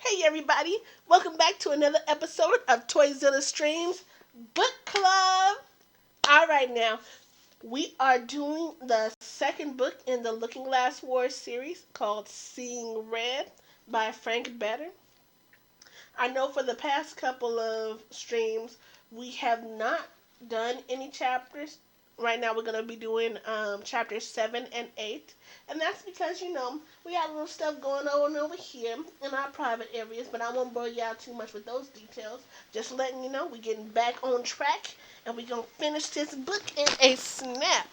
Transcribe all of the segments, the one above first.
Hey everybody, welcome back to another episode of Toyzilla Streams Book Club. Alright now, we are doing the second book in the Looking Glass Wars series called Seeing Red by Frank Better. I know for the past couple of streams we have not done any chapters. Right now we're going to be doing chapters 7 and 8. And that's because, we got a little stuff going on over here in our private areas, but I won't bore you out too much with those details. Just letting you know we're getting back on track and we're going to finish this book in a snap.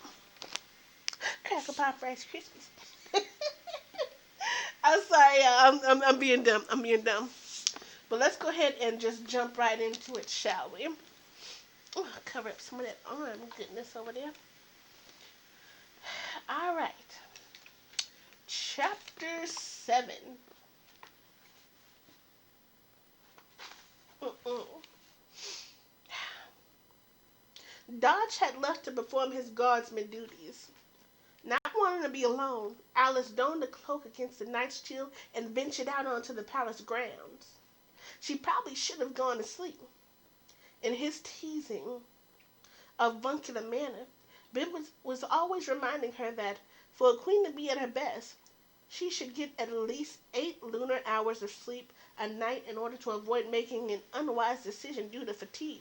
Crackle Pop Rice Krispies. I'm sorry, I'm being dumb. I'm being dumb. But let's go ahead and just jump right into it, shall we? Oh, cover up some of that arm goodness over there. All right. Chapter 7. Mm-mm. Dodge had left to perform his guardsman duties. Not wanting to be alone, Alice donned a cloak against the night's chill and ventured out onto the palace grounds. She probably should have gone to sleep. In his teasing, avuncular manner, Ben was always reminding her that for a queen to be at her best, she should get at least 8 lunar hours of sleep a night in order to avoid making an unwise decision due to fatigue.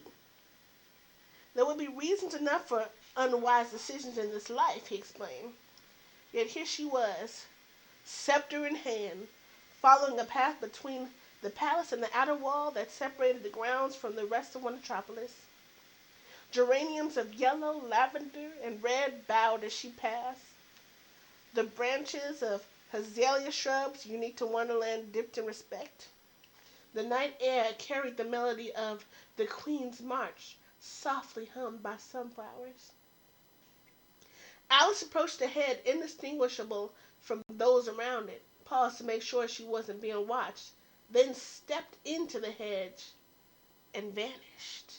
There would be reasons enough for unwise decisions in this life, he explained. Yet here she was, scepter in hand, following a path between the palace and the outer wall that separated the grounds from the rest of the metropolis. Geraniums of yellow, lavender, and red bowed as she passed. The branches of azalea shrubs unique to Wonderland dipped in respect. The night air carried the melody of the Queen's March, softly hummed by sunflowers. Alice approached the head indistinguishable from those around it, paused to make sure she wasn't being watched, then stepped into the hedge and vanished.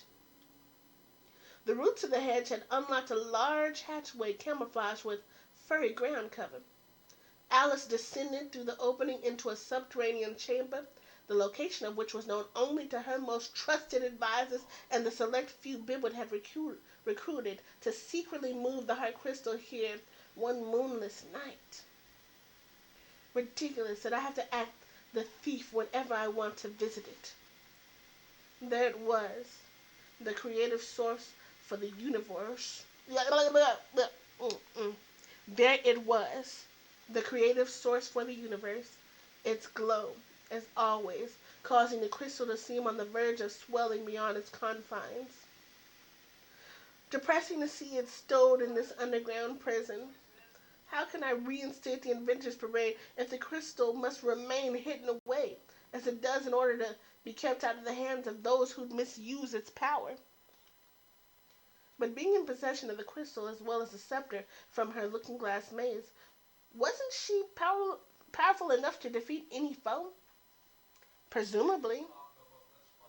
The roots of the hedge had unlocked a large hatchway camouflaged with furry ground cover. Alice descended through the opening into a subterranean chamber, the location of which was known only to her most trusted advisors and the select few Bibwood had recruited to secretly move the heart crystal here one moonless night. Ridiculous that I have to act the thief whenever I want to visit it. There it was, the creative source for the universe. There it was, the creative source for the universe, its glow, as always, causing the crystal to seem on the verge of swelling beyond its confines. Depressing to see it stowed in this underground prison. How can I reinstate the Inventors Parade if the crystal must remain hidden away, as it does in order to be kept out of the hands of those who misuse its power? But being in possession of the crystal as well as the scepter from her looking glass maze, wasn't she powerful enough to defeat any foe? Presumably.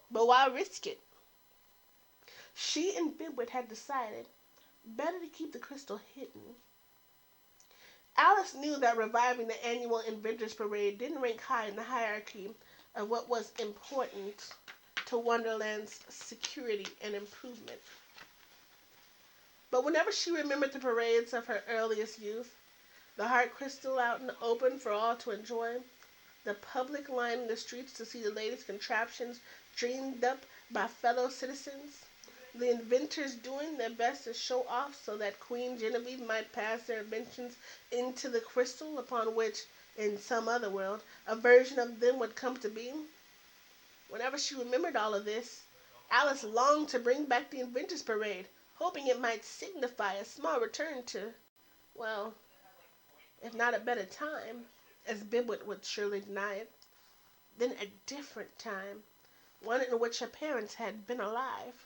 But why risk it? She and Bibwood had decided better to keep the crystal hidden. Alice knew that reviving the annual Inventors Parade didn't rank high in the hierarchy of what was important to Wonderland's security and improvement. But whenever she remembered the parades of her earliest youth, the heart crystal out in the open for all to enjoy, the public line in the streets to see the latest contraptions dreamed up by fellow citizens, the inventors doing their best to show off so that Queen Genevieve might pass their inventions into the crystal upon which, in some other world, a version of them would come to be. Whenever she remembered all of this, Alice longed to bring back the Inventors Parade, hoping it might signify a small return to, well, if not a better time, as Bibwood would surely deny it, then a different time, one in which her parents had been alive.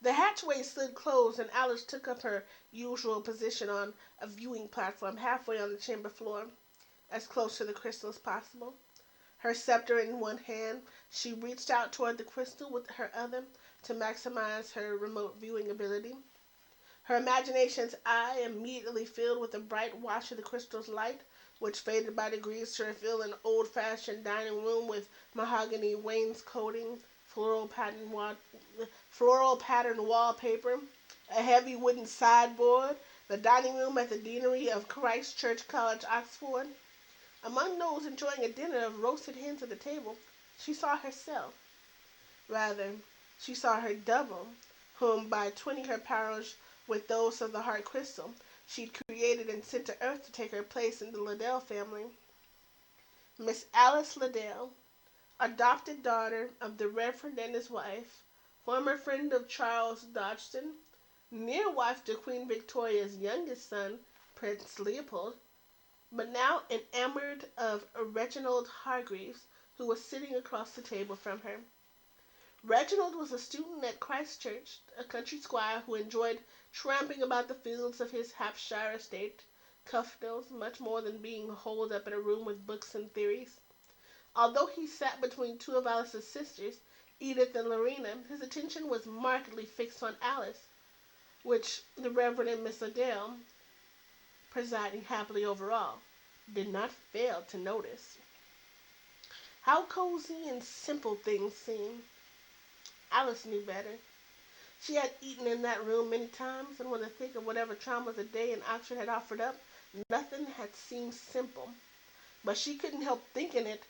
The hatchway slid closed and Alice took up her usual position on a viewing platform halfway on the chamber floor, as close to the crystal as possible. Her scepter in one hand, she reached out toward the crystal with her other to maximize her remote viewing ability. Her imagination's eye immediately filled with a bright wash of the crystal's light, which faded by degrees to reveal an old-fashioned dining room with mahogany wainscoting, floral patterned wallpaper, a heavy wooden sideboard, the dining room at the Deanery of Christ Church College, Oxford. Among those enjoying a dinner of roasted hens at the table, she saw herself. Rather, she saw her double, whom, by twinning her powers with those of the heart crystal, she'd created and sent to earth to take her place in the Liddell family. Miss Alice Liddell, adopted daughter of the Reverend and his wife, former friend of Charles Dodgson, near wife to Queen Victoria's youngest son, Prince Leopold, but now enamored of Reginald Hargreaves, who was sitting across the table from her. Reginald was a student at Christ Church, a country squire who enjoyed tramping about the fields of his Hampshire estate, Cuffnose, much more than being holed up in a room with books and theories. Although he sat between two of Alice's sisters, Edith and Lorena, his attention was markedly fixed on Alice, which the Reverend and Miss Liddell, presiding happily over all, did not fail to notice. How cozy and simple things seemed. Alice knew better. She had eaten in that room many times, and when to think of whatever traumas the day in Oxford had offered up, nothing had seemed simple. But she couldn't help thinking it.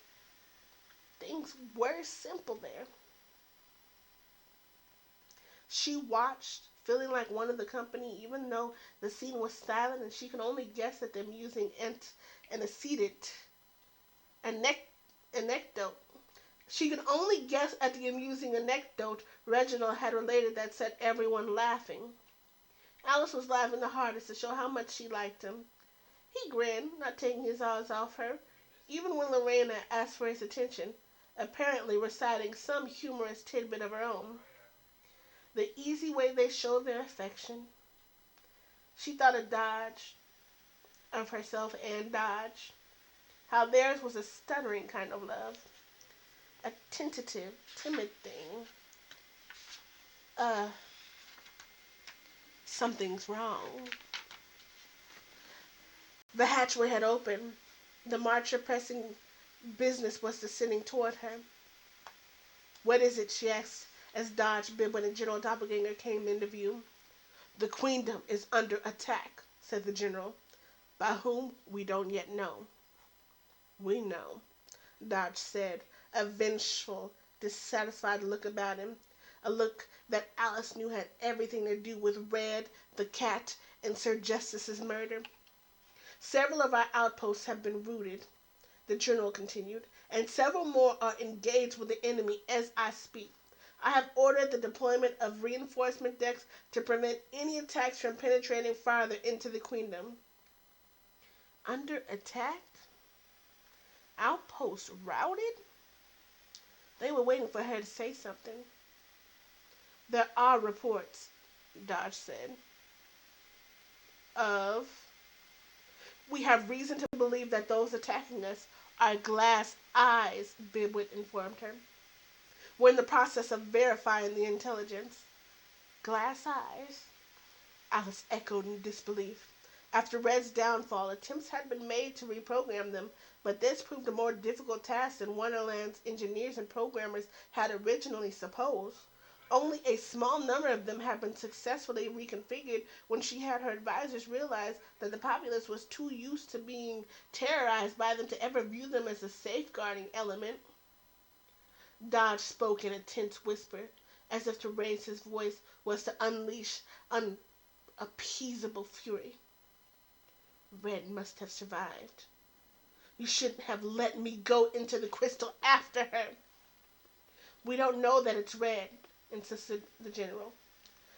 Things were simple there. She watched, feeling like one of the company, even though the scene was silent and she could only guess at them using antecedent, anecdote. She could only guess at the amusing anecdote Reginald had related that set everyone laughing. Alice was laughing the hardest to show how much she liked him. He grinned, not taking his eyes off her, even when Lorena asked for his attention, apparently reciting some humorous tidbit of her own. The easy way they showed their affection. She thought of herself and Dodge, how theirs was a stuttering kind of love, a tentative, timid thing. Something's wrong. The hatchway had opened. The marcher pressing business was descending toward her. What is it? She asked as Dodge, Bibwin, and General Doppelganger came into view. The queendom is under attack, said the general. By whom, we don't yet know. We know, Dodge said, a vengeful, dissatisfied look about him, a look that Alice knew had everything to do with Red, the cat, and Sir Justice's murder. Several of our outposts have been routed, the general continued, and several more are engaged with the enemy as I speak. I have ordered the deployment of reinforcement decks to prevent any attacks from penetrating farther into the queendom. Under attack? Outposts routed? They were waiting for her to say something. There are reports, Dodge said, of... We have reason to believe that those attacking us are glass eyes, Bibwit informed her. We're in the process of verifying the intelligence. Glass eyes? Alice echoed in disbelief. After Red's downfall, attempts had been made to reprogram them, but this proved a more difficult task than Wonderland's engineers and programmers had originally supposed. Only a small number of them had been successfully reconfigured when she had her advisors realize that the populace was too used to being terrorized by them to ever view them as a safeguarding element. Dodge spoke in a tense whisper, as if to raise his voice was to unleash unappeasable fury. Red must have survived. You shouldn't have let me go into the crystal after her. We don't know that it's Red, insisted the general.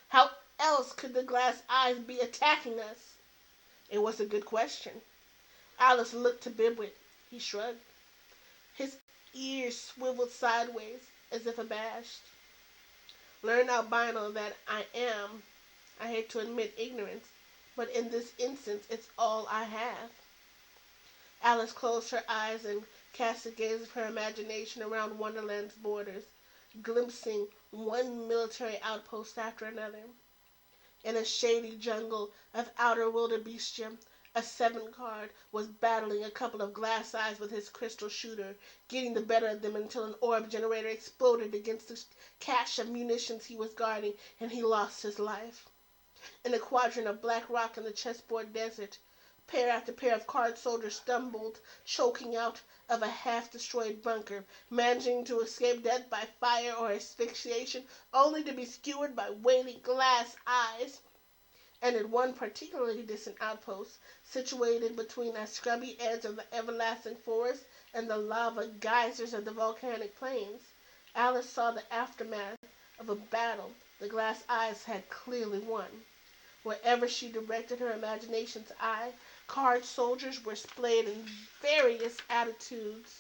How else could the glass eyes be attacking us? It was a good question. Alice looked to Bibwit. He shrugged. His ears swiveled sideways, as if abashed. Learn albino that I am. I hate to admit ignorance, but in this instance, it's all I have. Alice closed her eyes and cast a gaze of her imagination around Wonderland's borders, glimpsing one military outpost after another. In a shady jungle of outer wildebeestia, A 7 card was battling a couple of glass eyes with his crystal shooter, getting the better of them until an orb generator exploded against the cache of munitions he was guarding, and he lost his life. In a quadrant of black rock in the chessboard desert, pair after pair of card soldiers stumbled, choking out of a half-destroyed bunker, managing to escape death by fire or asphyxiation, only to be skewered by waiting glass eyes. And in one particularly distant outpost, situated between a scrubby edge of the everlasting forest and the lava geysers of the volcanic plains, Alice saw the aftermath of a battle the glass eyes had clearly won. Wherever she directed her imagination's eye, card soldiers were displayed in various attitudes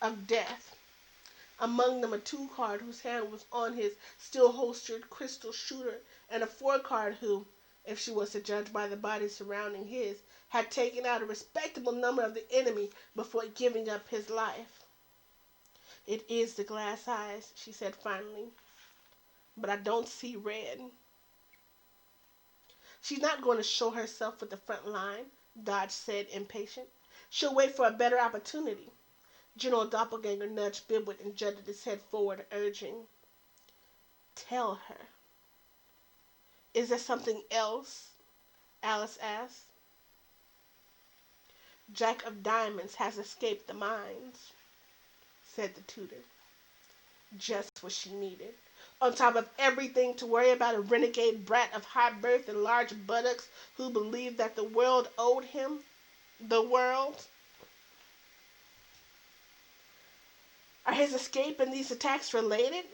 of death. Among them a 2 card whose hand was on his still holstered crystal shooter, and a 4 card who, if she was to judge by the bodies surrounding his, had taken out a respectable number of the enemy before giving up his life. "It is the glass eyes," she said finally, "but I don't see red." "She's not going to show herself at the front line," Dodge said, impatient. "She'll wait for a better opportunity." General Doppelganger nudged Bibwit and jutted his head forward, urging, "Tell her." "Is there something else?" Alice asked. "Jack of Diamonds has escaped the mines," said the tutor. Just what she needed. On top of everything to worry about a renegade brat of high birth and large buttocks who believed that the world owed him the world. "Are his escape and these attacks related?"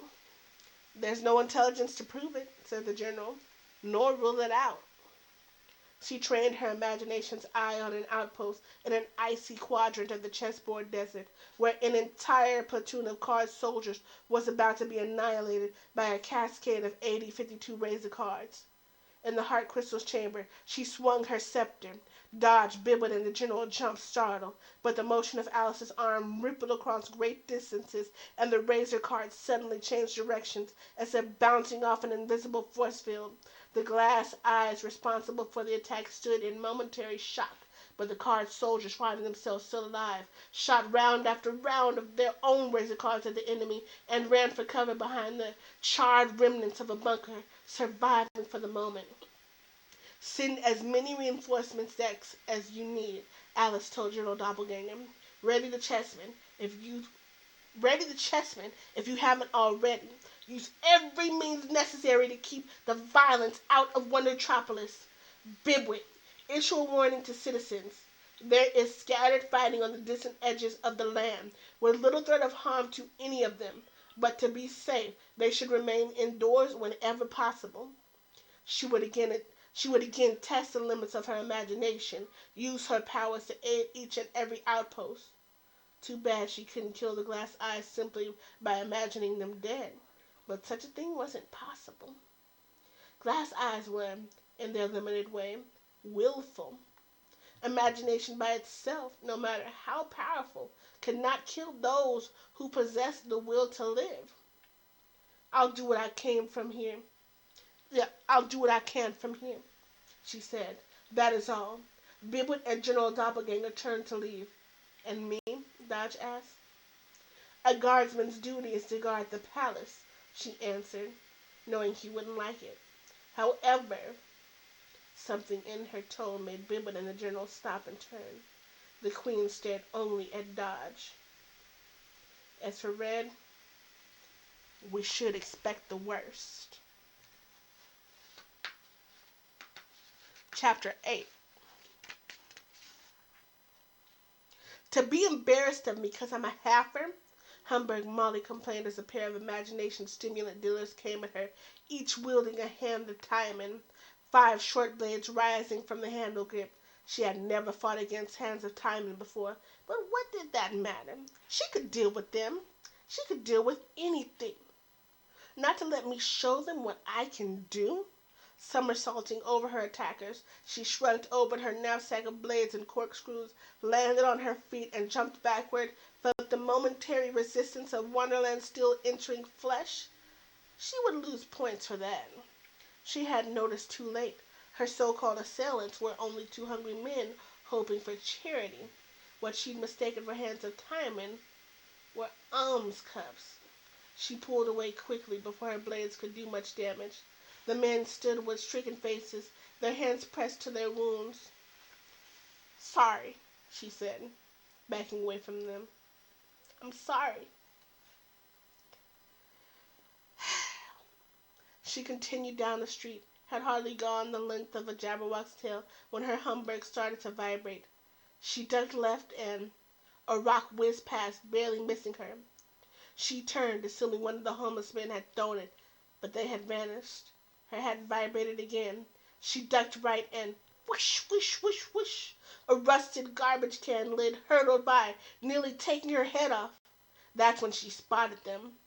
"There's no intelligence to prove it," said the general, "nor rule it out." She trained her imagination's eye on an outpost in an icy quadrant of the chessboard desert, where an entire platoon of card soldiers was about to be annihilated by a cascade of 80-52 razor cards. In the heart crystal's chamber, she swung her scepter. Dodge, Biblet, and the general jumped startled, but the motion of Alice's arm rippled across great distances, and the razor cards suddenly changed directions, as if bouncing off an invisible force field. The glass eyes responsible for the attack stood in momentary shock, but the card soldiers, finding themselves still alive, shot round after round of their own razor cards at the enemy, and ran for cover behind the charred remnants of a bunker, surviving for the moment. "Send as many reinforcements decks as you need," Alice told General Doppelganger. Ready the chessmen if you haven't already. Use every means necessary to keep the violence out of Wondertropolis. Bibwit, issue a warning to citizens. There is scattered fighting on the distant edges of the land, with little threat of harm to any of them, but to be safe they should remain indoors whenever possible." She would again test the limits of her imagination, use her powers to aid each and every outpost. Too bad she couldn't kill the glass eyes simply by imagining them dead, but such a thing wasn't possible. Glass eyes were, in their limited way, willful. Imagination by itself, no matter how powerful, could not kill those who possess the will to live. I'll do what I can from here," she said. "That is all." Biblet and General Doppelganger turned to leave. "And me?" Dodge asked. "A guardsman's duty is to guard the palace," she answered, knowing he wouldn't like it. "However," something in her tone made Biblet and the general stop and turn. The Queen stared only at Dodge. As for Red, we should expect the worst. Chapter 8. "To be embarrassed of me because I'm a halfer," Humbug Molly complained as a pair of imagination stimulant dealers came at her, each wielding a hand of Timon, 5 short blades rising from the handle grip. She had never fought against hands of Timon before, but what did that matter? She could deal with them. She could deal with anything. Not to let me show them what I can do? Somersaulting over her attackers, she shrugged open her knapsack of blades and corkscrews, landed on her feet, and jumped backward, felt the momentary resistance of Wonderland still entering flesh. She would lose points for that. She had noticed too late. Her so-called assailants were only two hungry men hoping for charity. What she'd mistaken for hands of Timon were alms cups. She pulled away quickly before her blades could do much damage. The men stood with stricken faces, their hands pressed to their wounds. "Sorry," she said, backing away from them. "I'm sorry." She continued down the street, had hardly gone the length of a Jabberwock's tail when her Humberg started to vibrate. She ducked left and a rock whizzed past, barely missing her. She turned, assuming one of the homeless men had thrown it, but they had vanished. Her hat vibrated again. She ducked right and whoosh, whoosh, whoosh, whoosh. A rusted garbage can lid hurtled by, nearly taking her head off. That's when she spotted them.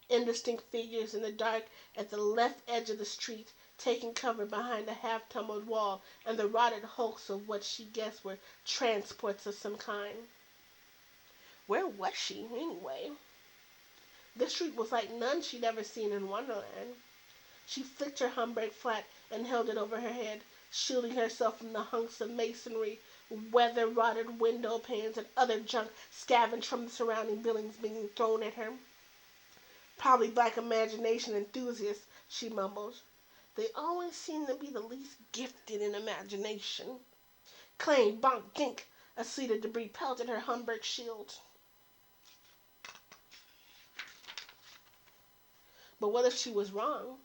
Indistinct figures in the dark at the left edge of the street, taking cover behind a half-tumbled wall and the rotted hulks of what she guessed were transports of some kind. Where was she, anyway? The street was like none she'd ever seen in Wonderland. She flicked her Humberg flat and held it over her head, shielding herself from the hunks of masonry, weather-rotted window panes, and other junk scavenged from the surrounding buildings being thrown at her. "Probably black imagination enthusiasts," she mumbled. "They always seem to be the least gifted in imagination." Clang, bonk, gink! A sleet of debris pelted her Humberg shield. But what if she was wrong?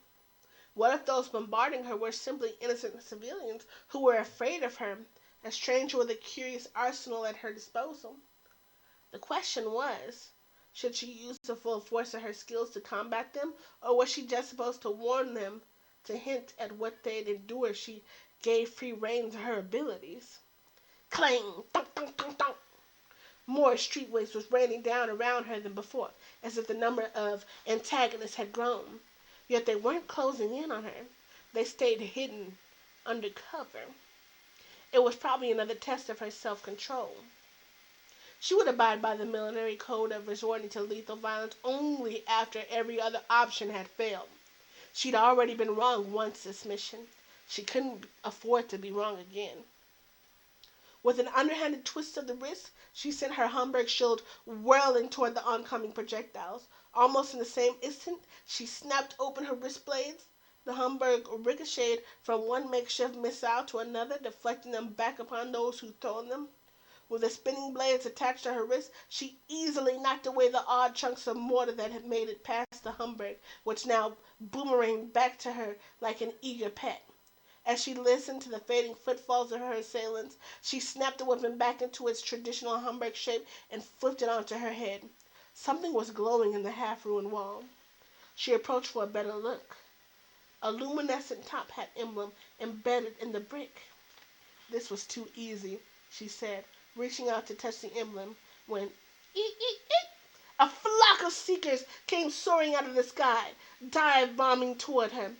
What if those bombarding her were simply innocent civilians who were afraid of her, and stranger with a curious arsenal at her disposal? The question was, should she use the full force of her skills to combat them, or was she just supposed to warn them, to hint at what they'd endure if she gave free rein to her abilities? Clang! Thunk, thunk, thunk, thunk! More street waste was raining down around her than before, as if the number of antagonists had grown. Yet they weren't closing in on her. They stayed hidden, under cover. It was probably another test of her self-control. She would abide by the military code of resorting to lethal violence only after every other option had failed. She'd already been wrong once this mission. She couldn't afford to be wrong again. With an underhanded twist of the wrist, she sent her Humberg shield whirling toward the oncoming projectiles. Almost in the same instant, she snapped open her wrist blades. The Humberg ricocheted from one makeshift missile to another, deflecting them back upon those who'd thrown them. With the spinning blades attached to her wrist, she easily knocked away the odd chunks of mortar that had made it past the Humberg, which now boomeranged back to her like an eager pet. As she listened to the fading footfalls of her assailants, she snapped the weapon back into its traditional Humberg shape and flipped it onto her head. Something was glowing in the half-ruined wall. She approached for a better look. A luminescent top hat emblem embedded in the brick. This was too easy, she said, reaching out to touch the emblem, when eek, eek, eek, a flock of seekers came soaring out of the sky, dive-bombing toward her.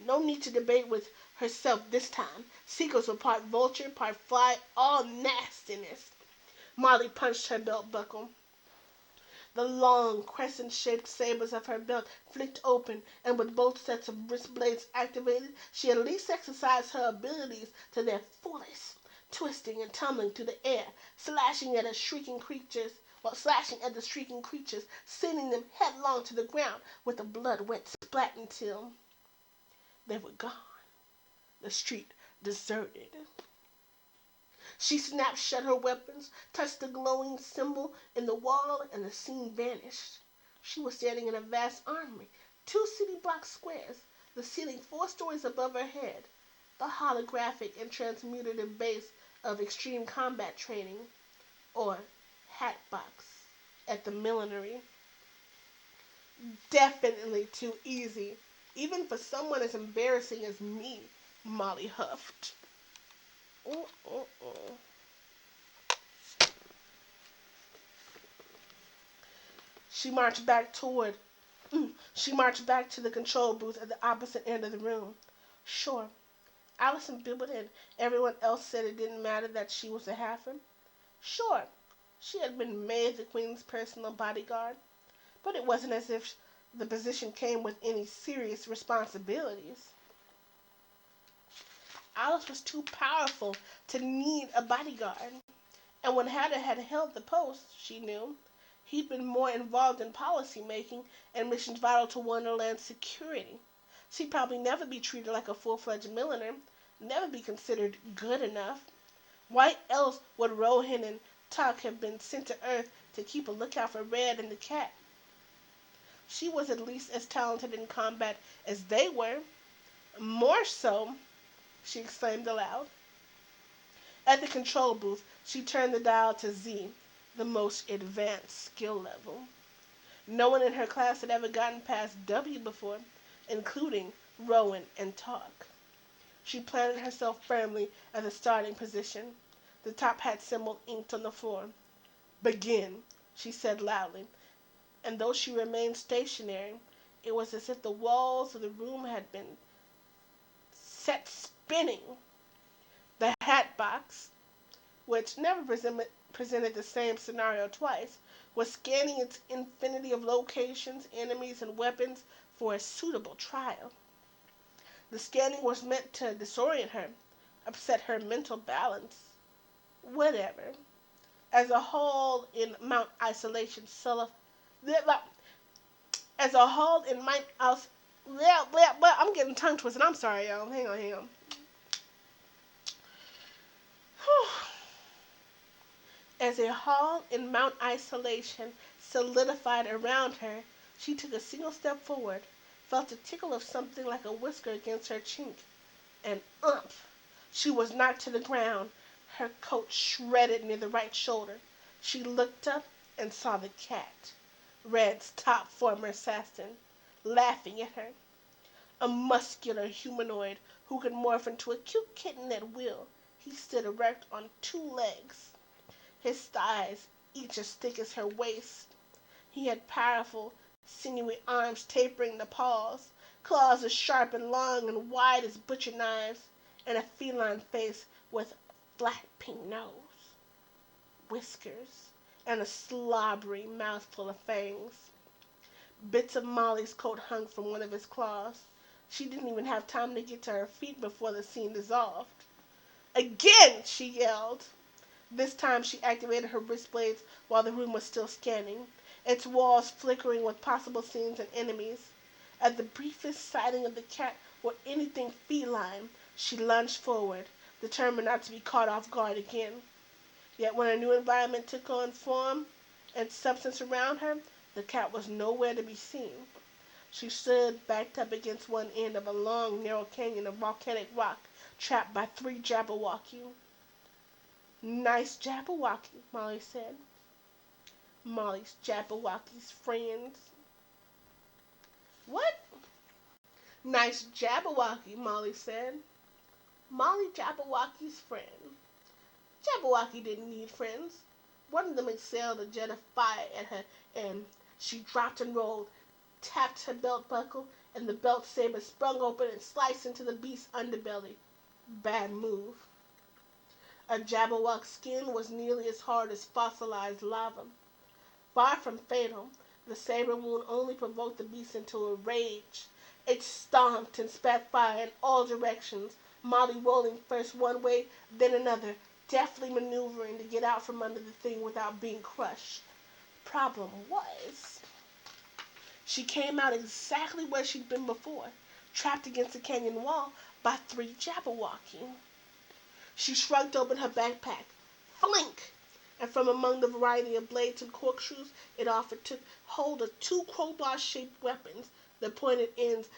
No need to debate with herself this time. Seekers were part vulture, part fly, all nastiness. Molly punched her belt buckle. The long, crescent-shaped sabers of her belt flicked open, and with both sets of wrist blades activated, she at least exercised her abilities to their fullest, twisting and tumbling through the air, slashing at the shrieking creatures, sending them headlong to the ground with a blood-wet splat until they were gone. The street deserted. She snapped shut her weapons, touched the glowing symbol in the wall, and the scene vanished. She was standing in a vast armory, 2 city-block squares, the ceiling 4 stories above her head, the holographic and transmutative base of extreme combat training, or Hatbox, at the millinery. Definitely too easy, even for someone as embarrassing as me, Molly huffed. Mm-mm-mm. She marched back toward. She marched back to the control booth at the opposite end of the room. Sure, Allison bibbled and everyone else said it didn't matter that she was a heifer. Sure, she had been made the Queen's personal bodyguard, but it wasn't as if the position came with any serious responsibilities. Alice was too powerful to need a bodyguard. And when Hatter had held the post, she knew, he'd been more involved in policy making and missions vital to Wonderland's security. She'd probably never be treated like a full-fledged milliner, never be considered good enough. Why else would Rohan and Tuck have been sent to Earth to keep a lookout for Red and the cat? She was at least as talented in combat as they were. More so, she exclaimed aloud. At the control booth, she turned the dial to Z, the most advanced skill level. No one in her class had ever gotten past W before, including Rowan and Talk. She planted herself firmly at the starting position, the top hat symbol inked on the floor. "Begin," she said loudly, and though she remained stationary, it was as if the walls of the room had been set spinning. The hat box, which never presented the same scenario twice, was scanning its infinity of locations, enemies, and weapons for a suitable trial. The scanning was meant to disorient her, upset her mental balance. Whatever. As a whole in Mount Isolation, as a whole in Mount I'm getting tongue twisted. I'm sorry, y'all. Hang on. As a hall in Mount Isolation solidified around her, she took a single step forward, felt a tickle of something like a whisker against her cheek, and umph! She was knocked to the ground, her coat shredded near the right shoulder. She looked up and saw the cat, Red's top former assassin, laughing at her. A muscular humanoid who could morph into a cute kitten at will, he stood erect on two legs, his thighs each as thick as her waist. He had powerful, sinewy arms tapering the paws, claws as sharp and long and wide as butcher knives, and a feline face with flat pink nose, whiskers, and a slobbery mouthful of fangs. Bits of Molly's coat hung from one of his claws. She didn't even have time to get to her feet before the scene dissolved. "Again!" she yelled. This time she activated her wrist blades while the room was still scanning, its walls flickering with possible scenes and enemies. At the briefest sighting of the cat or anything feline, she lunged forward, determined not to be caught off guard again. Yet when a new environment took on form and substance around her, the cat was nowhere to be seen. She stood backed up against one end of a long, narrow canyon of volcanic rock, trapped by three Jabberwocky. "Nice Jabberwocky," Molly said. Molly's Jabberwocky's friends. "What?" "Nice Jabberwocky," Molly said. Molly Jabberwocky's friend. Jabberwocky didn't need friends. One of them exhaled a jet of fire at her, and she dropped and rolled, tapped her belt buckle, and the belt saber sprung open and sliced into the beast's underbelly. Bad move. A Jabberwock's skin was nearly as hard as fossilized lava. Far from fatal, the saber wound only provoked the beast into a rage. It stomped and spat fire in all directions, Molly rolling first one way, then another, deftly maneuvering to get out from under the thing without being crushed. Problem was, she came out exactly where she'd been before, trapped against the canyon wall by three Jabberwocky. She shrugged open her backpack. Flink! And from among the variety of blades and corkscrews it offered took hold of two crowbar-shaped weapons, their pointed ends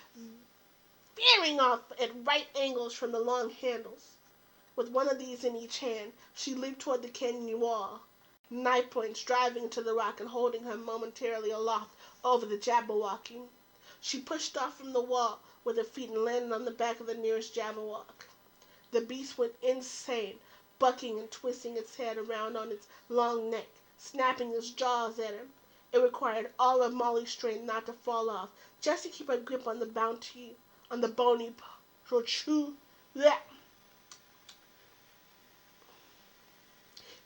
veering off at right angles from the long handles. With one of these in each hand, she leaped toward the canyon wall, knife points driving into the rock and holding her momentarily aloft over the Jabberwocky. She pushed off from the wall with her feet and landed on the back of the nearest Jabberwock. The beast went insane, bucking and twisting its head around on its long neck, snapping its jaws at her. It required all of Molly's strength not to fall off, just to keep her grip on the bony protrude.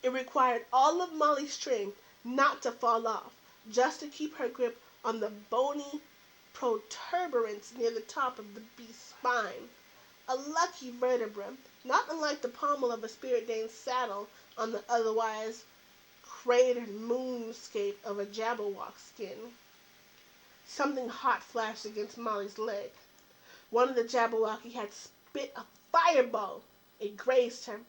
It required all of Molly's strength not to fall off, just to keep her grip on the bony protuberance near the top of the beast's spine. a lucky vertebra, not unlike the pommel of a spirit-dane's saddle on the otherwise cratered moonscape of a Jabberwock skin. Something hot flashed against Molly's leg. One of the Jabberwocky had spit a fireball. It grazed her.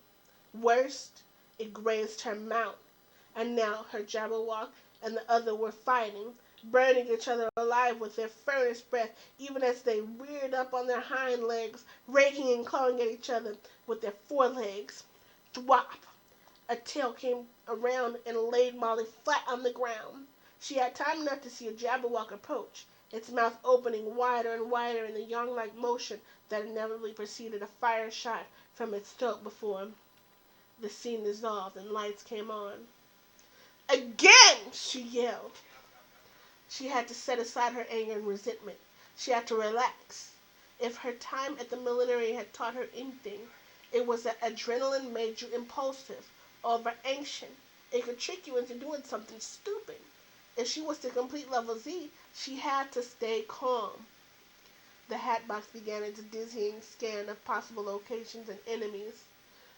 Worst, it grazed her mount. And now her Jabberwock and the other were fighting, burning each other alive with their furnace breath, even as they reared up on their hind legs, raking and clawing at each other with their forelegs. Thwop! A tail came around and laid Molly flat on the ground. She had time enough to see a Jabberwock approach, its mouth opening wider and wider in the yawn-like motion that inevitably preceded a fire shot from its throat before the scene dissolved and lights came on. "Again!" she yelled. She had to set aside her anger and resentment. She had to relax. If her time at the millinery had taught her anything, it was that adrenaline made you impulsive, over-anxious. It could trick you into doing something stupid. If she was to complete level Z, she had to stay calm. The hatbox began its dizzying scan of possible locations and enemies.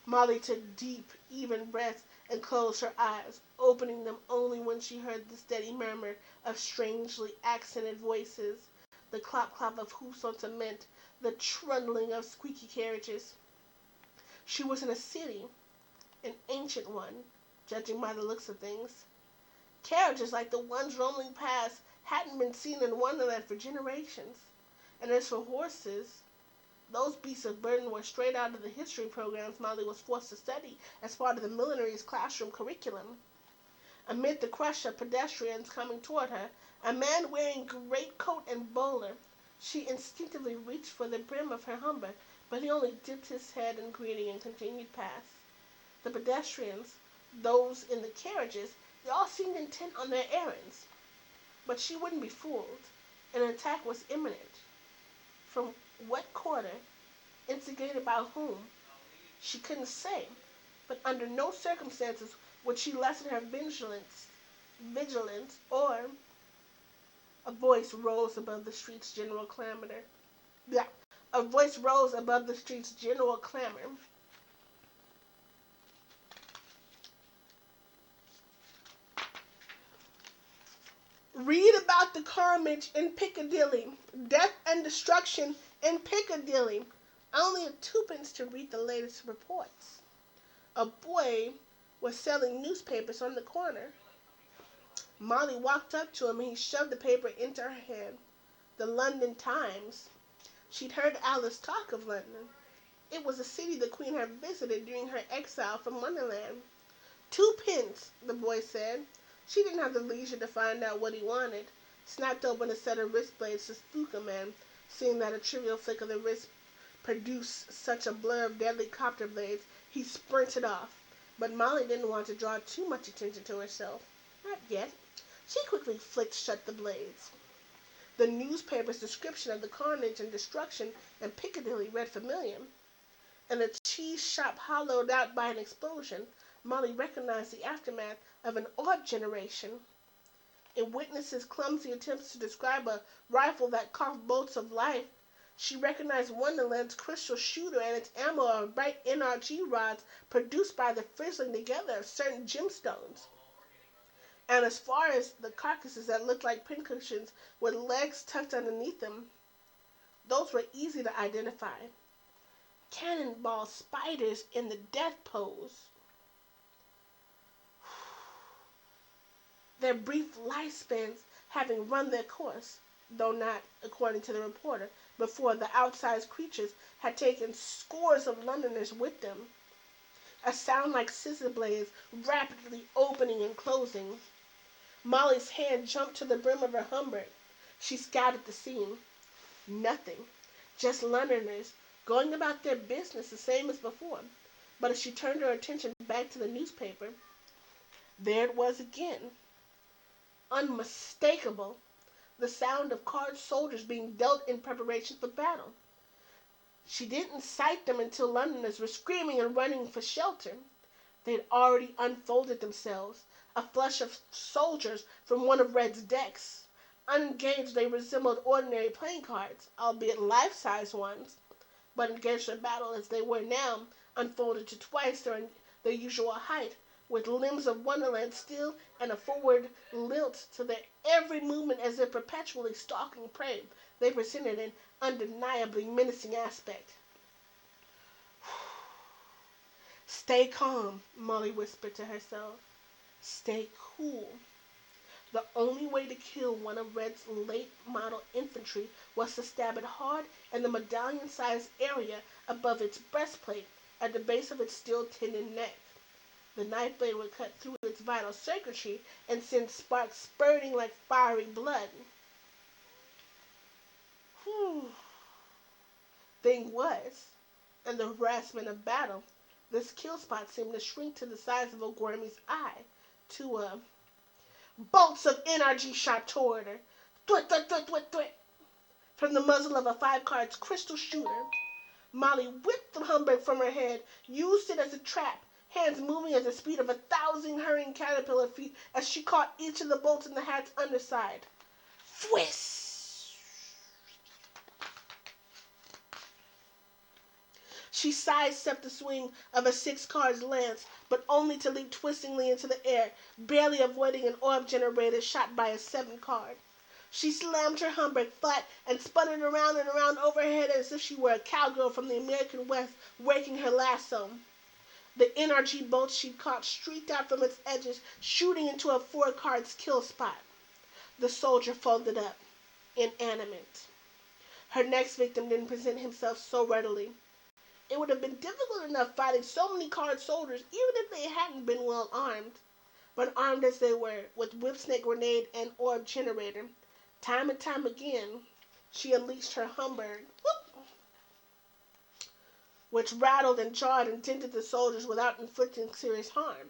Molly took deep, even breaths and closed her eyes, opening them only when she heard the steady murmur of strangely accented voices, the clop-clop of hoofs on cement, the trundling of squeaky carriages. She was in a city, an ancient one, judging by the looks of things. Carriages like the ones rolling past hadn't been seen in Wonderland for generations. And as for horses, those beasts of burden were straight out of the history programs Molly was forced to study as part of the millinery's classroom curriculum. Amid the crush of pedestrians coming toward her, a man wearing greatcoat and bowler, she instinctively reached for the brim of her humber, but he only dipped his head in greeting and continued past. The pedestrians, those in the carriages, they all seemed intent on their errands. But she wouldn't be fooled. An attack was imminent. From what quarter? Instigated by whom? She couldn't say, but under no circumstances would she lessen her vigilance, or a voice rose above the street's general clamor. Yeah, a voice rose above the street's general clamor. Read about the carnage in Piccadilly, death and destruction in Piccadilly. Only a twopence to read the latest reports. A boy was selling newspapers on the corner. Molly walked up to him and he shoved the paper into her hand. The London Times. She'd heard Alice talk of London. It was a city the Queen had visited during her exile from Wonderland. 2 pence, the boy said. She didn't have the leisure to find out what he wanted. Snapped open a set of wrist blades to spook a man, seeing that a trivial flick of the wrist produced such a blur of deadly copter blades, he sprinted off. But Molly didn't want to draw too much attention to herself. Not yet. She quickly flicked shut the blades. The newspaper's description of the carnage and destruction in Piccadilly read familiar. In a cheese shop hollowed out by an explosion, Molly recognized the aftermath of an odd generation. In Witness's clumsy attempts to describe a rifle that coughed bolts of life, she recognized Wonderland's crystal shooter and its ammo of bright NRG rods produced by the frizzling together of certain gemstones. And as far as the carcasses that looked like pincushions with legs tucked underneath them, those were easy to identify. Cannonball spiders in the death pose. Their brief lifespans having run their course, though not, according to the reporter, before the outsized creatures had taken scores of Londoners with them. A sound like scissor blades rapidly opening and closing. Molly's hand jumped to the brim of her humber. She scouted the scene. Nothing. Just Londoners, going about their business the same as before. But as she turned her attention back to the newspaper, there it was again. Unmistakable. The sound of carved soldiers being dealt in preparation for battle. She didn't sight them until Londoners were screaming and running for shelter. They had already unfolded themselves, a flush of soldiers from one of Red's decks. Unengaged, they resembled ordinary playing cards, albeit life-size ones. but engaged in battle as they were now, unfolded to twice their usual height, with limbs of wonderland still and a forward lilt to their every movement as if perpetually stalking prey. They presented an undeniably menacing aspect. Stay calm, Molly whispered to herself. Stay cool. The only way to kill one of Red's late model infantry was to stab it hard in the medallion-sized area above its breastplate at the base of its steel-tendon neck. The knife blade would cut through its vital circuitry and send sparks spurting like fiery blood. Whew. Thing was, in the harassment of battle, this kill spot seemed to shrink to the size of O'Gormy's eye, to a bolts of energy shot toward her. Thwit, thwit, thwit, thwit, thwit. From the muzzle of a 5 cards crystal shooter, Molly whipped the Humberg from her head, used it as a trap, hands moving at the speed of 1,000 hurrying caterpillar feet as she caught each of the bolts in the hat's underside. Whisk! She sidestepped the swing of a 6 cards lance, but only to leap twistingly into the air, barely avoiding an orb generator shot by a 7 card. She slammed her Humberg flat and spun it around and around overhead as if she were a cowgirl from the American West working her lasso. The NRG bolts she'd caught streaked out from its edges, shooting into a 4 cards kill spot. The soldier folded up, inanimate. Her next victim didn't present himself so readily. It would have been difficult enough fighting so many card soldiers, even if they hadn't been well armed. But armed as they were, with whipsnake grenade and orb generator, time and time again, she unleashed her Humberg, which rattled and jarred and dented the soldiers without inflicting serious harm.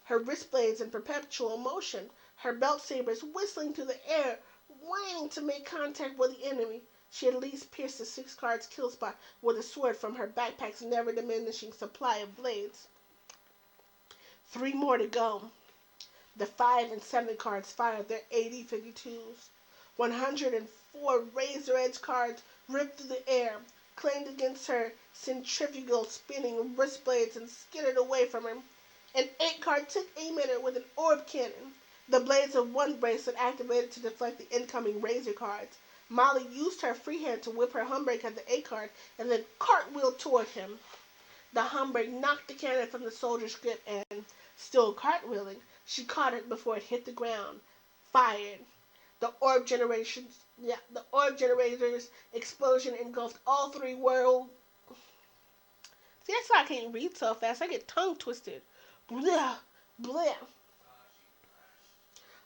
Her wrist blades in perpetual motion, her belt sabers whistling through the air, waiting to make contact with the enemy. She at least pierced the 6 cards kill spot with a sword from her backpack's never-diminishing supply of blades. 3 more to go. The 5 and 7 cards fired their 80-52s. 104 razor-edge cards ripped through the air, clanged against her centrifugal spinning wrist blades and skidded away from her. An 8-card took aim at her with an orb cannon. The blades of one bracelet activated to deflect the incoming razor cards. Molly used her free hand to whip her Humberg at the 8-card and then cartwheeled toward him. The Humberg knocked the cannon from the soldier's grip and, still cartwheeling, she caught it before it hit the ground. Fired. The orb generator's explosion engulfed all 3 world. See, that's why I can't read so fast. I get tongue twisted. Blah, blah.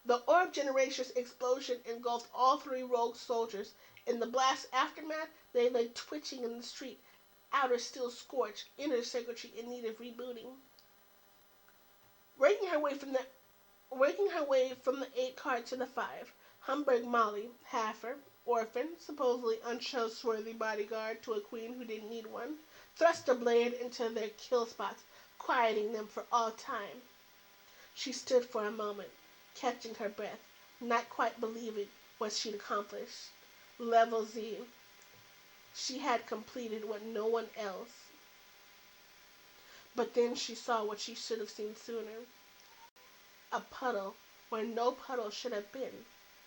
The orb generator's explosion engulfed all 3 rogue soldiers. In the blast's aftermath, they lay twitching in the street, outer still scorched, inner circuitry in need of rebooting. Working her way from the 8-card to the 5, Humberg Molly, Haffer, orphan, supposedly untrustworthy bodyguard to a queen who didn't need one, thrust a blade into their kill spots, quieting them for all time. She stood for a moment, catching her breath, not quite believing what she'd accomplished. Level Z. She had completed what no one else. But then she saw what she should have seen sooner. A puddle where no puddle should have been,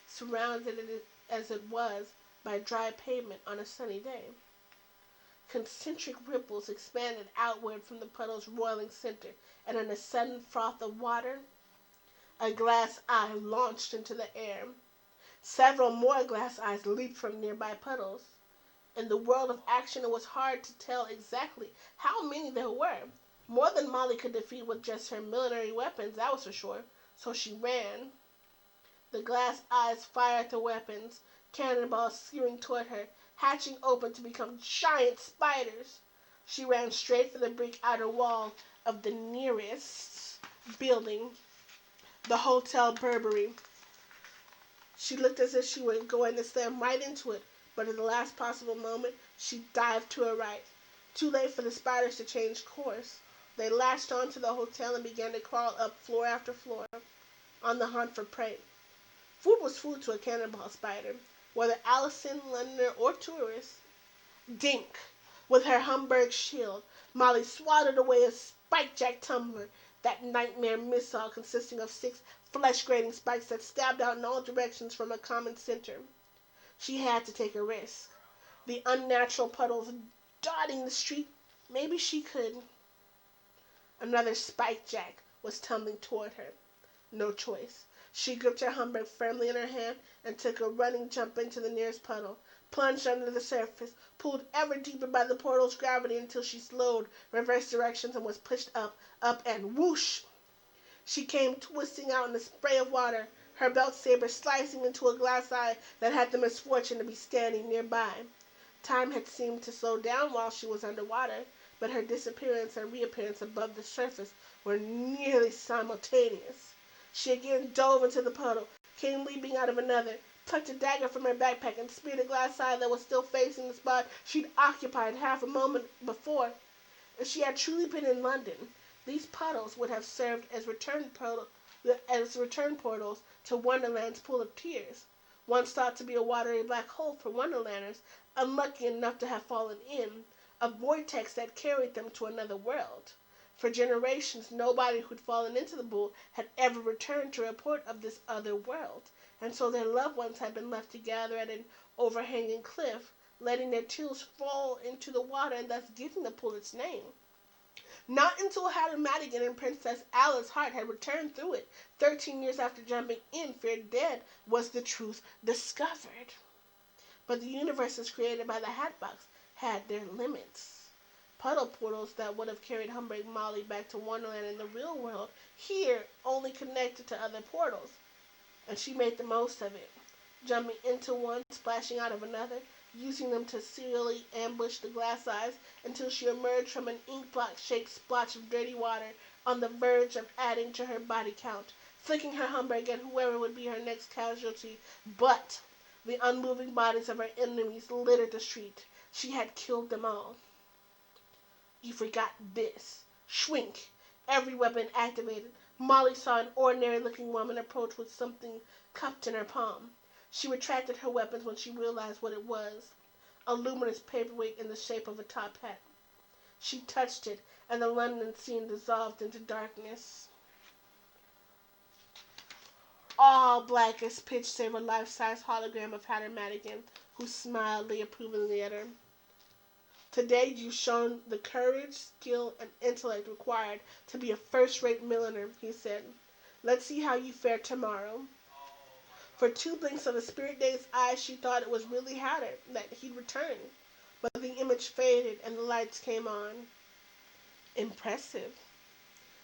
surrounded as it was by dry pavement on a sunny day. Concentric ripples expanded outward from the puddle's roiling center, and in a sudden froth of water, a glass eye launched into the air. Several more glass eyes leaped from nearby puddles. In the world of action, it was hard to tell exactly how many there were. More than Molly could defeat with just her military weapons, that was for sure. So she ran. The glass eyes fired the weapons, cannonballs skewing toward her, hatching open to become giant spiders. She ran straight for the brick outer wall of the nearest building, the Hotel Burberry. She looked as if she were going to slam right into it, but at the last possible moment, she dived to her right. Too late for the spiders to change course. They latched onto the hotel and began to crawl up floor after floor, on the hunt for prey. Food was food to a cannonball spider, whether Allison, Londoner, or tourist. Dink! With her Homburg shield, Molly swatted away a spike-jack tumbler, that nightmare missile consisting of 6 flesh-grating spikes that stabbed out in all directions from a common center. She had to take a risk. The unnatural puddles dotting the street, maybe she could. Another spike-jack was tumbling toward her. No choice. She gripped her Homburg firmly in her hand and took a running jump into the nearest puddle, plunged under the surface, pulled ever deeper by the portal's gravity until she slowed, reversed directions, and was pushed up, and whoosh! She came twisting out in a spray of water, her belt saber slicing into a glass eye that had the misfortune to be standing nearby. Time had seemed to slow down while she was under water, but her disappearance and reappearance above the surface were nearly simultaneous. She again dove into the puddle, came leaping out of another, plucked a dagger from her backpack, and speared a glass eye that was still facing the spot she'd occupied half a moment before. If she had truly been in London, these puddles would have served as return portals to Wonderland's Pool of Tears, once thought to be a watery black hole for Wonderlanders unlucky enough to have fallen in, a vortex that carried them to another world. For generations, nobody who'd fallen into the pool had ever returned to report of this other world, and so their loved ones had been left to gather at an overhanging cliff, letting their tears fall into the water and thus giving the pool its name. Not until Hatter Madigan and Princess Alice Hart had returned through it, 13 years after jumping in, feared dead, was the truth discovered. But the universes created by the Hatbox had their limits. Puddle portals that would have carried Humbug Molly back to Wonderland in the real world here only connected to other portals, and she made the most of it, jumping into one, splashing out of another, using them to serially ambush the glass eyes until she emerged from an ink-blot-shaped splotch of dirty water on the verge of adding to her body count, flicking her Humbug at whoever would be her next casualty. But the unmoving bodies of her enemies littered the street. She had killed them all. You forgot this. Shrink. Every weapon activated. Molly saw an ordinary-looking woman approach with something cupped in her palm. She retracted her weapons when she realized what it was. A luminous paperweight in the shape of a top hat. She touched it, and the London scene dissolved into darkness. All black as pitch save a life-size hologram of Hatter Madigan, who smiled approvingly at her. Today you've shown the courage, skill, and intellect required to be a first-rate milliner, he said. Let's see how you fare tomorrow. For 2 blinks of the Spirit Day's eyes, she thought it was really Hatter, that he'd returned. But the image faded and the lights came on. Impressive,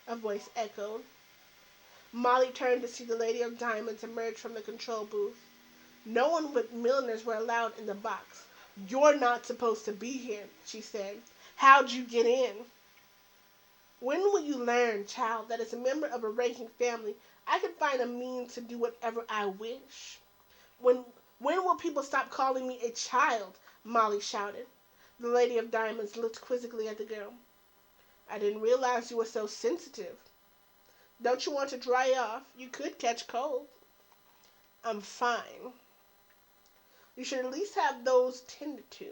a voice echoed. Molly turned to see the Lady of Diamonds emerge from the control booth. No one but milliners were allowed in the box. You're not supposed to be here, she said. How'd you get in? When will you learn, child, that as a member of a ranking family, I can find a means to do whatever I wish? When will people stop calling me a child? Molly shouted. The Lady of Diamonds looked quizzically at the girl. I didn't realize you were so sensitive. Don't you want to dry off? You could catch cold. I'm fine. You should at least have those tended to.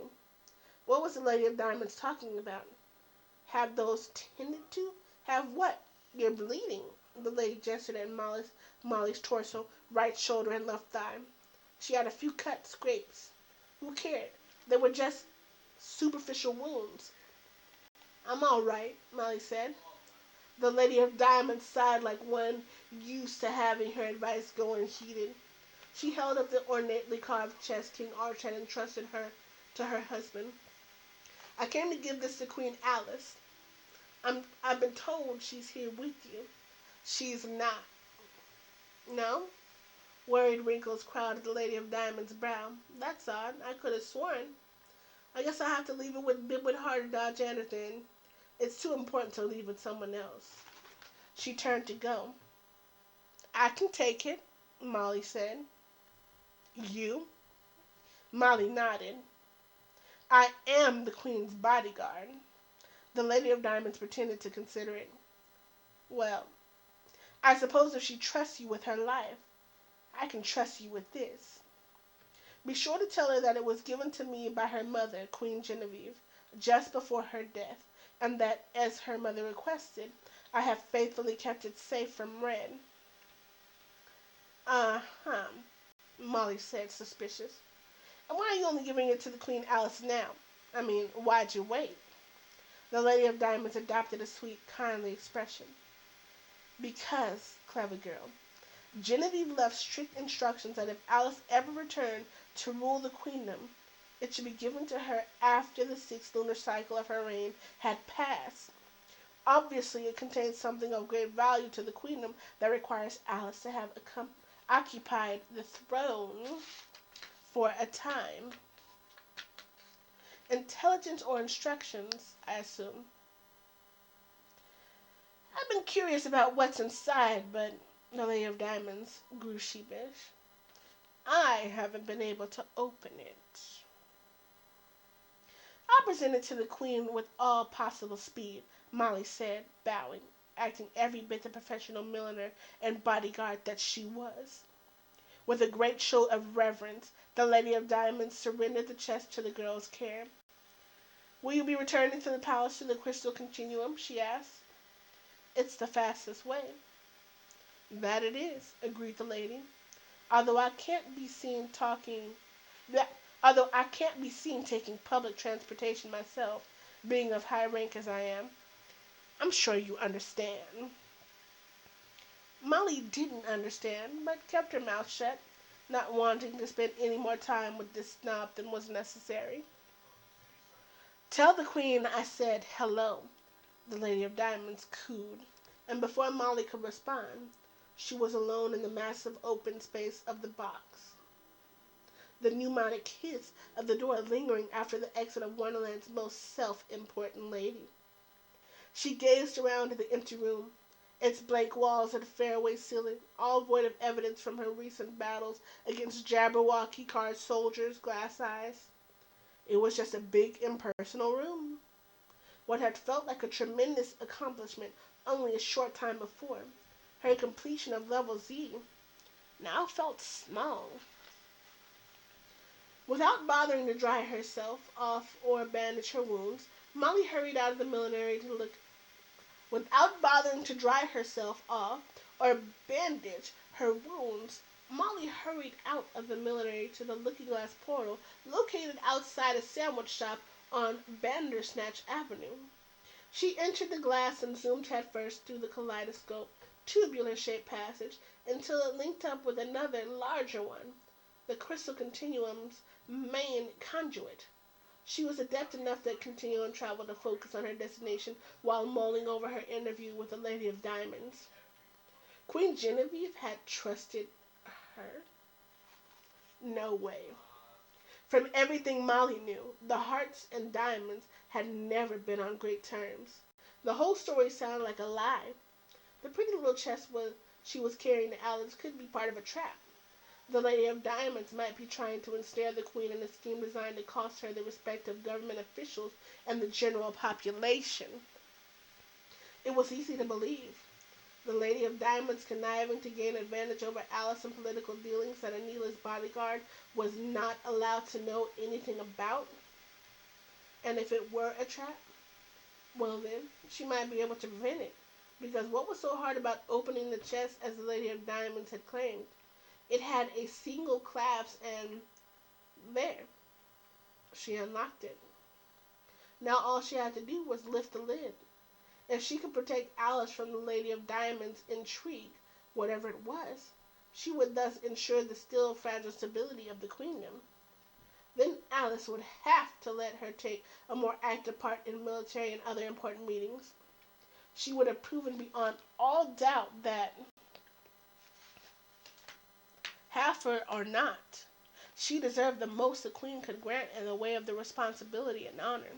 What was the Lady of Diamonds talking about? Have those tended to? Have what? You're bleeding. The lady gestured at Molly's torso, right shoulder, and left thigh. She had a few cuts, scrapes. Who cared? They were just superficial wounds. I'm all right, Molly said. The Lady of Diamonds sighed like one used to having her advice go unheeded. She held up the ornately carved chest King Arch had entrusted her to her husband. I came to give this to Queen Alice. I've been told she's here with you. She's not. No? Worried wrinkles crowded the Lady of Diamonds' brow. That's odd. I could have sworn. I guess I'll have to leave it with Bibwood Harder Dodge Anderson. It's too important to leave with someone else. She turned to go. I can take it, Molly said. You? Molly nodded. I am the Queen's bodyguard. The Lady of Diamonds pretended to consider it. Well, I suppose if she trusts you with her life, I can trust you with this. Be sure to tell her that it was given to me by her mother, Queen Genevieve. just before her death, and that, as her mother requested, I have faithfully kept it safe from Red. Uh-huh, Molly said, suspicious. And why are you only giving it to the Queen Alice now? I mean, why'd you wait? The Lady of Diamonds adopted a sweet, kindly expression. Because, clever girl, Genevieve left strict instructions that if Alice ever returned to rule the queendom, it should be given to her after the 6th lunar cycle of her reign had passed. Obviously, it contains something of great value to the queendom that requires Alice to have occupied the throne for a time. Intelligence or instructions, I assume. I've been curious about what's inside, but the Lady of Diamonds grew sheepish. I haven't been able to open it. I'll present it to the Queen with all possible speed, Molly said, bowing, acting every bit the professional milliner and bodyguard that she was. With a great show of reverence, the Lady of Diamonds surrendered the chest to the girl's care. Will you be returning to the palace through the crystal continuum? She asked. It's the fastest way. That it is, agreed the lady. Although I can't be seen talking Although I can't be seen taking public transportation myself, being of high rank as I am. I'm sure you understand. Molly didn't understand, but kept her mouth shut, not wanting to spend any more time with this snob than was necessary. Tell the Queen I said hello, the Lady of Diamonds cooed, and before Molly could respond, she was alone in the massive open space of the box. The pneumonic hiss of the door lingering after the exit of Wonderland's most self-important lady. She gazed around at the empty room, its blank walls and fairway ceiling, all void of evidence from her recent battles against Jabberwocky-card soldiers' glass eyes. It was just a big, impersonal room. What had felt like a tremendous accomplishment only a short time before, her completion of Level Z, now felt small. Without bothering to dry herself off or bandage her wounds, Molly hurried out of the millinery to look. Without bothering to dry herself off or bandage her wounds, Molly hurried out of the millinery to the looking-glass portal located outside a sandwich shop on Bandersnatch Avenue. She entered the glass and zoomed headfirst through the kaleidoscope, tubular-shaped passage until it linked up with another, larger one, the crystal continuum's main conduit. She was adept enough at continuum travel to focus on her destination while mulling over her interview with the Lady of Diamonds. Queen Genevieve had trusted her? No way. From everything Molly knew, the Hearts and Diamonds had never been on great terms. The whole story sounded like a lie. The pretty little chest she was carrying to Alice could be part of a trap. The Lady of Diamonds might be trying to ensnare the Queen in a scheme designed to cost her the respect of government officials and the general population. It was easy to believe. The Lady of Diamonds conniving to gain advantage over Alice in political dealings that Anila's bodyguard was not allowed to know anything about. And if it were a trap, well then, she might be able to prevent it. Because what was so hard about opening the chest as the Lady of Diamonds had claimed? It had a single clasp and there, she unlocked it. Now all she had to do was lift the lid. If she could protect Alice from the Lady of Diamonds' intrigue, whatever it was, she would thus ensure the still fragile stability of the queendom. Then Alice would have to let her take a more active part in military and other important meetings. She would have proven beyond all doubt that, Halfer or not, she deserved the most the Queen could grant in the way of the responsibility and honor.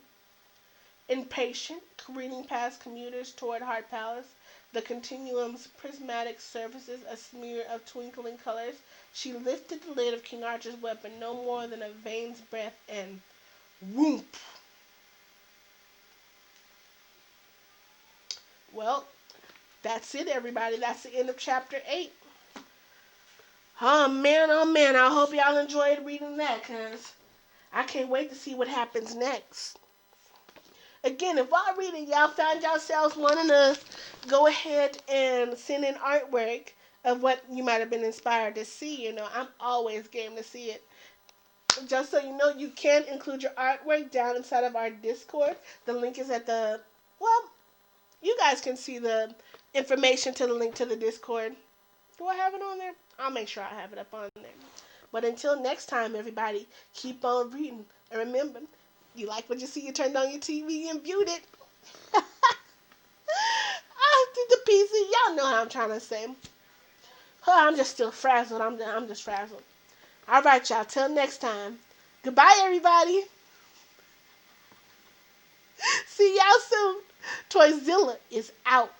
Impatient, careening past commuters toward Hart Palace, the continuum's prismatic surfaces a smear of twinkling colors, she lifted the lid of King Arthur's weapon no more than a vein's breadth and whoomp! Well, that's it, everybody. That's the end of chapter 8. Oh man, I hope y'all enjoyed reading that, because I can't wait to see what happens next. Again, if while reading y'all found yourselves wanting to go ahead and send in artwork of what you might have been inspired to see, I'm always game to see it. Just so you know, you can include your artwork down inside of our Discord. The link is at the, well, you guys can see the information to the link to the Discord. Do I have it on there? I'll make sure I have it up on there. But until next time, everybody, keep on reading. And remember, you like what you see, you turned on your TV and viewed it. I did the PC. Y'all know how I'm trying to say. I'm just still frazzled. I'm just frazzled. All right, y'all. Till next time. Goodbye, everybody. See y'all soon. Toyzilla is out.